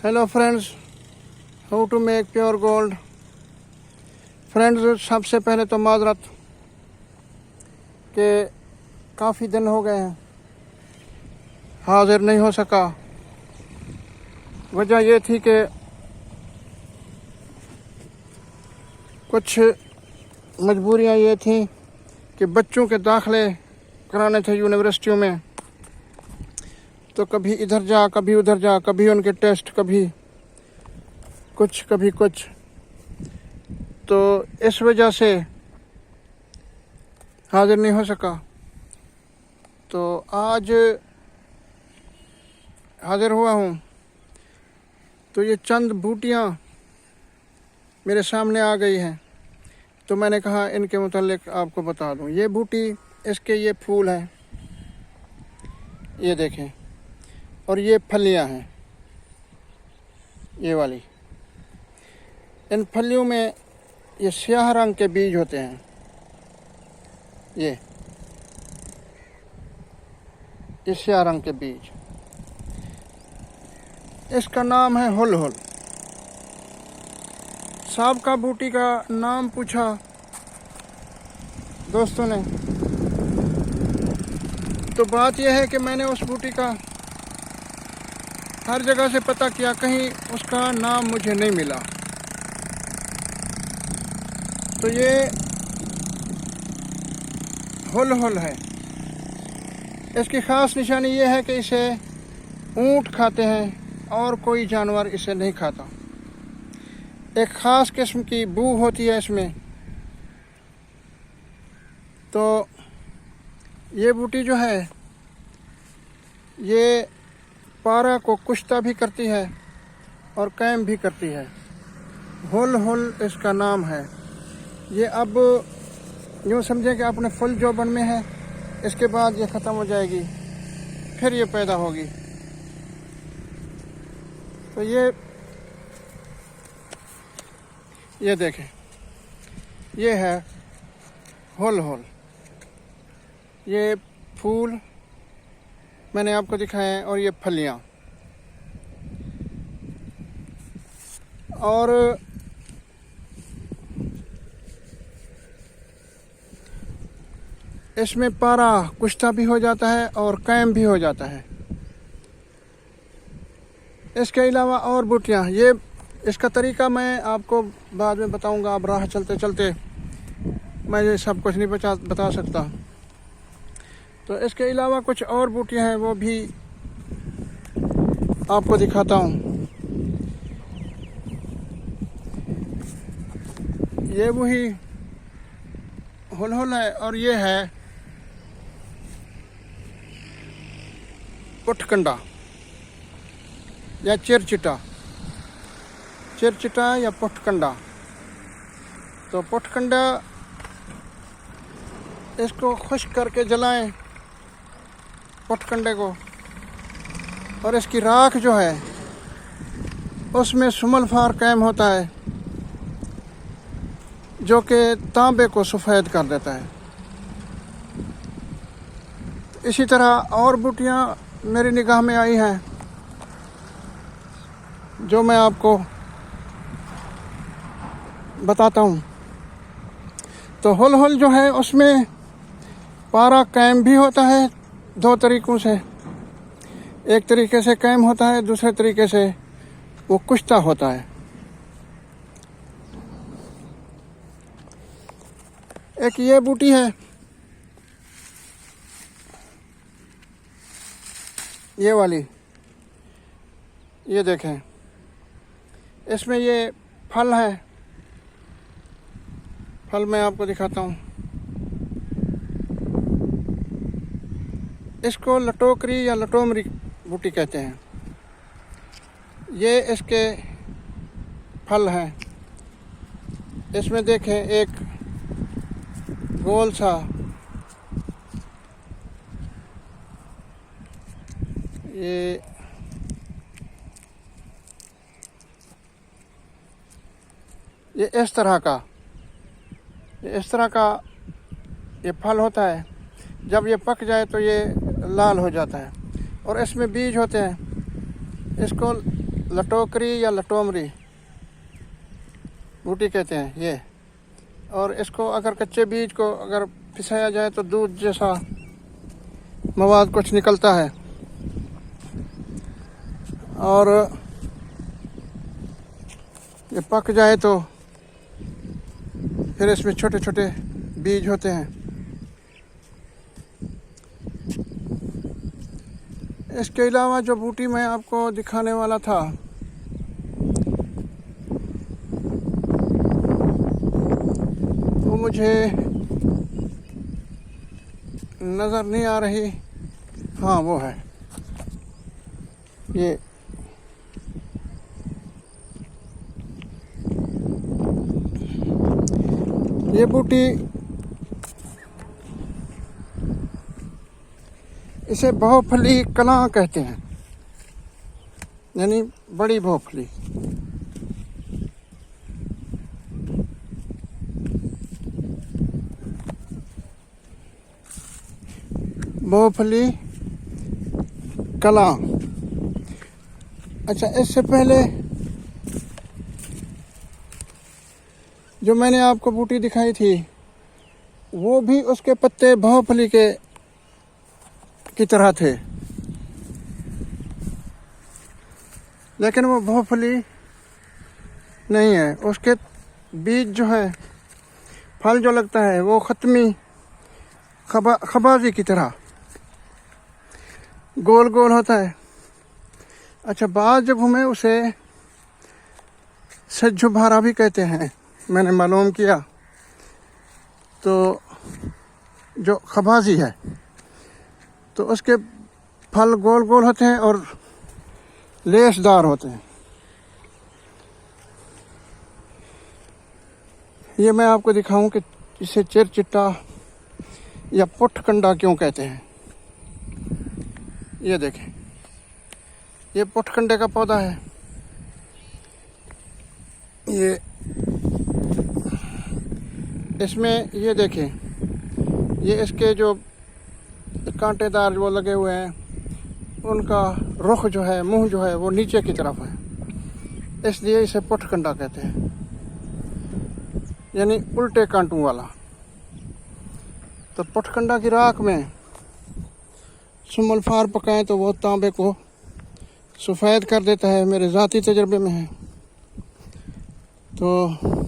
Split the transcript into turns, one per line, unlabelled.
Hello friends, how to make pure gold. Friends, सबसे पहले तो माजरत कि काफ़ी दिन हो गए हैं हाजिर नहीं हो सका। वजह ये थी कि कुछ मजबूरियां ये थी कि बच्चों के दाखिले कराने थे यूनिवर्सिटियों में, तो कभी इधर जा कभी उधर जा, कभी उनके टेस्ट, कभी कुछ। तो इस वजह से हाजिर नहीं हो सका। तो आज हाजिर हुआ हूँ। तो ये चंद बूटियाँ मेरे सामने आ गई हैं, तो मैंने कहा इनके मुतालिक आपको बता दूँ। ये बूटी, इसके ये फूल हैं, ये देखें, और ये फलियां हैं, ये वाली। इन फलियों में ये स्याह रंग के बीज होते हैं। ये स्याह रंग के बीज, इसका नाम है हुल हुल। साबका बूटी का नाम पूछा दोस्तों ने, तो बात यह है कि मैंने उस बूटी का हर जगह से पता किया, कहीं उसका नाम मुझे नहीं मिला। तो ये हुल हुल है। इसकी ख़ास निशानी ये है कि इसे ऊंट खाते हैं और कोई जानवर इसे नहीं खाता। एक ख़ास किस्म की बू होती है इसमें। तो ये बूटी जो है ये पारा को कुश्ता भी करती है और कायम भी करती है। हुल हुल इसका नाम है। ये अब यूँ समझें कि अपने फुल जोबन में है, इसके बाद ये ख़त्म हो जाएगी, फिर ये पैदा होगी। तो ये देखें, ये है हुल हुल। ये फूल मैंने आपको दिखाए हैं, और ये फलियां। और इसमें पारा कुश्ता भी हो जाता है और कायम भी हो जाता है। इसके अलावा और बूटियाँ, ये इसका तरीका मैं आपको बाद में बताऊंगा। अब राह चलते चलते मैं ये सब कुछ नहीं बता सकता। तो इसके अलावा कुछ और बूटियाँ हैं, वो भी आपको दिखाता हूँ। ये वही हुल हुल है, और ये है पुटकंडा या चिरचिटा या पुटकंडा। तो पुटकंडा, इसको खुश्क करके जलाएं पुटकंडे को, और इसकी राख जो है उसमें सुमलफार कायम होता है, जो कि तांबे को सफ़ेद कर देता है। इसी तरह और बूटियाँ मेरी निगाह में आई हैं, जो मैं आपको बताता हूँ। तो हुल हुल जो है उसमें पारा कायम भी होता है दो तरीक़ों से। एक तरीके से कायम होता है, दूसरे तरीके से वो कुश्ता होता है। एक ये बूटी है, ये वाली, ये देखें, इसमें ये फल है। फल मैं आपको दिखाता हूँ। इसको लटोकरी या लटोमरी बूटी कहते हैं। ये इसके फल हैं। इसमें देखें, एक गोल सा ये इस तरह का ये फल होता है। जब ये पक जाए तो ये लाल हो जाता है, और इसमें बीज होते हैं। इसको लटोकरी या लटोमरी बूटी कहते हैं ये। और इसको अगर कच्चे बीज को अगर पिसाया जाए तो दूध जैसा मवाद कुछ निकलता है। और ये पक जाए तो फिर इसमें छोटे छोटे बीज होते हैं। इसके अलावा जो बूटी मैं आपको दिखाने वाला था वो मुझे नज़र नहीं आ रही। हाँ वो है ये बूटी, इसे बहुफली कलां कहते हैं, यानी बड़ी बहुफली। बहुफली कलां। अच्छा, इससे पहले जो मैंने आपको बूटी दिखाई थी वो भी उसके पत्ते बहुफली की तरह थे, लेकिन वो बहुफली नहीं है। उसके बीज जो है, फल जो लगता है वो ख़त्मी खबाजी की तरह गोल गोल होता है। अच्छा, बाद जब हमें उसे सज्जु भारा भी कहते हैं, मैंने मालूम किया तो जो खबाजी है तो उसके फल गोल गोल होते हैं और लेसदार होते हैं। ये मैं आपको दिखाऊं कि इसे चिरचिट्टा या पुटकंडा क्यों कहते हैं। ये देखें, ये पुटकंडे का पौधा है। ये इसमें ये देखें, ये इसके जो कांटेदार वो लगे हुए हैं उनका रुख जो है, मुंह जो है वो नीचे की तरफ है, इसलिए इसे पुटकंडा कहते हैं, यानी उल्टे कांटों वाला। तो पुटकंडा की राख में सुमलफार पकाएं तो वो तांबे को सफ़ेद कर देता है, मेरे ज़ाती तजर्बे में है। तो